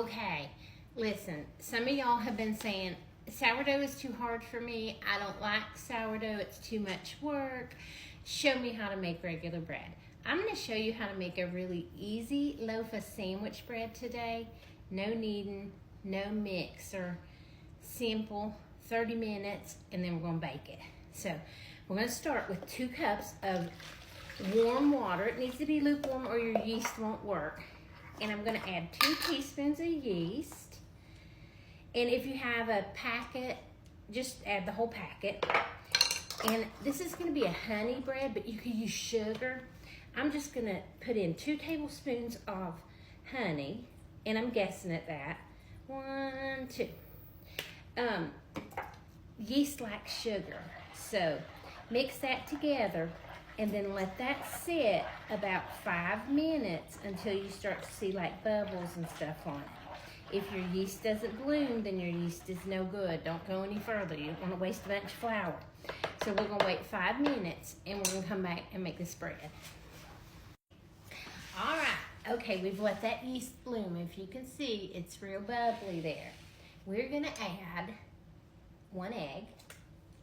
Okay, listen, some of y'all have been saying, sourdough is too hard for me. I don't like sourdough. It's too much work. Show me how to make regular bread. I'm going to show you how to make a really easy loaf of sandwich bread today. No kneading, no mixer, simple, 30 minutes, and then we're going to bake it. So we're going to start with 2 cups of warm water. It needs to be lukewarm or your yeast won't work. And I'm going to add 2 teaspoons of yeast. And if you have a packet, just add the whole packet. And this is going to be a honey bread, but you can use sugar. I'm just going to put in 2 tablespoons of honey, and I'm guessing at that. 1, 2. Yeast likes sugar, so mix that together and then let that sit about 5 minutes until you start to see like bubbles and stuff on it. If your yeast doesn't bloom, then your yeast is no good. Don't go any further. You don't want to waste a bunch of flour. So we're going to wait 5 minutes and we're going to come back and make this bread. All right. Okay, we've let that yeast bloom. If you can see, it's real bubbly there. We're going to add 1 egg.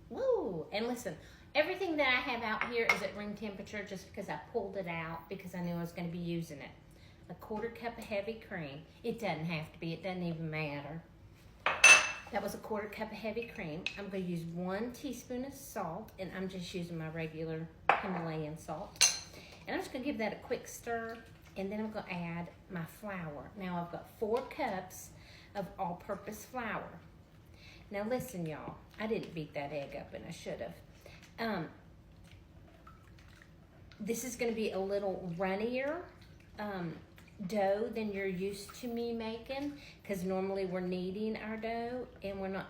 Woo! And listen, everything that I have out here is at room temperature just because I pulled it out because I knew I was going to be using it. 1/4 cup of heavy cream. It doesn't have to be. It doesn't even matter. That was 1/4 cup of heavy cream. I'm going to use 1 teaspoon of salt, and I'm just using my regular Himalayan salt. And I'm just going to give that a quick stir, and then I'm going to add my flour. Now I've got 4 cups of all-purpose flour. Now listen, y'all. I didn't beat that egg up, and I should have. This is going to be a little runnier dough than you're used to me making, because normally we're kneading our dough and we're not.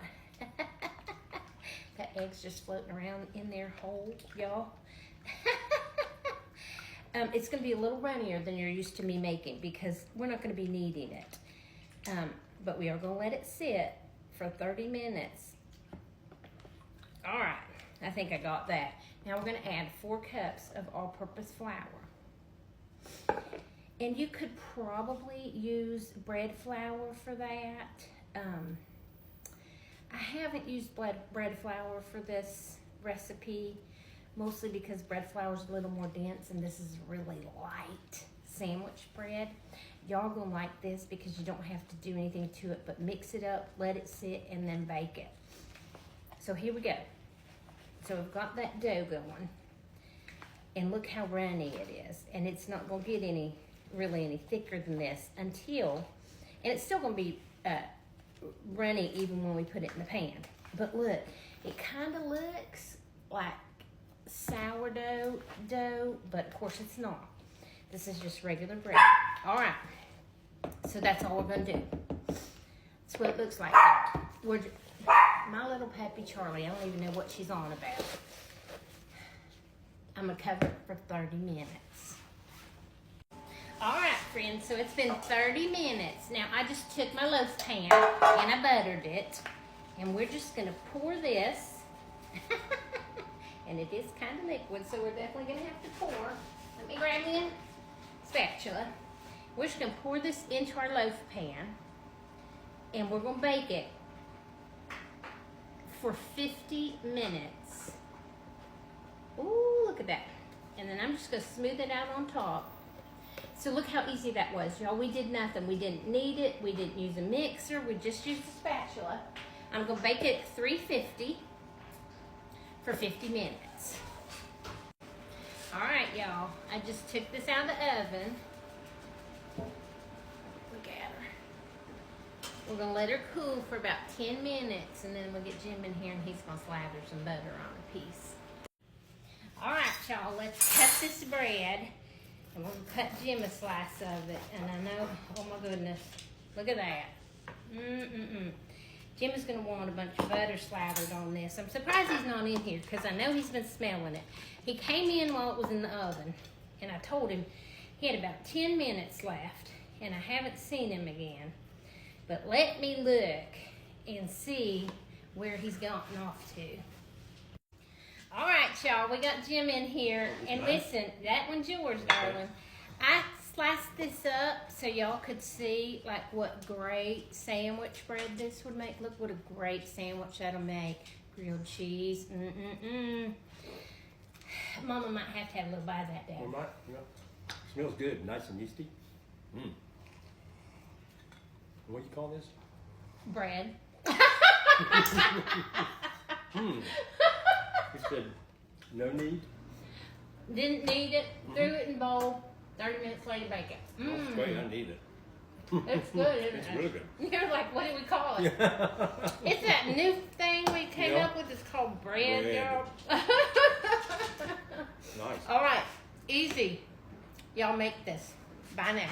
That egg's just floating around in their hole, y'all. It's going to be a little runnier than you're used to me making because we're not going to be kneading it. But we are going to let it sit for 30 minutes. All right, I think I got that. Now we're going to add 4 cups of all-purpose flour. And you could probably use bread flour for that. I haven't used bread flour for this recipe, mostly because bread flour is a little more dense and this is really light sandwich bread. Y'all gonna like this because you don't have to do anything to it but mix it up, let it sit, and then bake it. So here we go. So we've got that dough going. And look how runny it is. And it's not gonna get really any thicker than this until, and it's still gonna be runny even when we put it in the pan. But look, it kind of looks like sourdough dough, but of course it's not. This is just regular bread. All right, so that's all we're gonna do. That's what it looks like. My little puppy Charlie, I don't even know what she's on about. I'm gonna cover it for 30 minutes. All right, friends, so it's been 30 minutes. Now, I just took my loaf pan and I buttered it. And we're just gonna pour this. And it is kind of liquid, so we're definitely gonna have to pour. Let me grab me a spatula. We're just gonna pour this into our loaf pan. And we're gonna bake it for 50 minutes. Ooh, look at that. And then I'm just gonna smooth it out on top. So look how easy that was, y'all. We did nothing. We didn't knead it. We didn't use a mixer. We just used a spatula. I'm gonna bake it at 350 for 50 minutes. All right, y'all. I just took this out of the oven. Look at her. We're gonna let her cool for about 10 minutes, and then we'll get Jim in here, and he's gonna slather some butter on a piece. All right, y'all. Let's cut this bread. And we're going to cut Jim a slice of it. And I know, oh my goodness, look at that. Jim is going to want a bunch of butter slathered on this. I'm surprised he's not in here because I know he's been smelling it. He came in while it was in the oven. And I told him he had about 10 minutes left. And I haven't seen him again. But let me look and see where he's gotten off to. All right, y'all, we got Jim in here. And listen, that one's yours, darling. I slice this up so y'all could see like what great sandwich bread this would make. Look what a great sandwich that'll make. Grilled cheese. Mama might have to have a little bite of that, Dad. We might, smells good, nice and yeasty. What do you call this? Bread. You said no need? Didn't need it. Threw it in bowl. 30 minutes later, bake it. That's great, I need it. It's good, isn't It's it? really good. You're like, what do we call it? It's that new thing we came up with. It's called bread, y'all. Nice. All right, easy. Y'all make this. Bye now.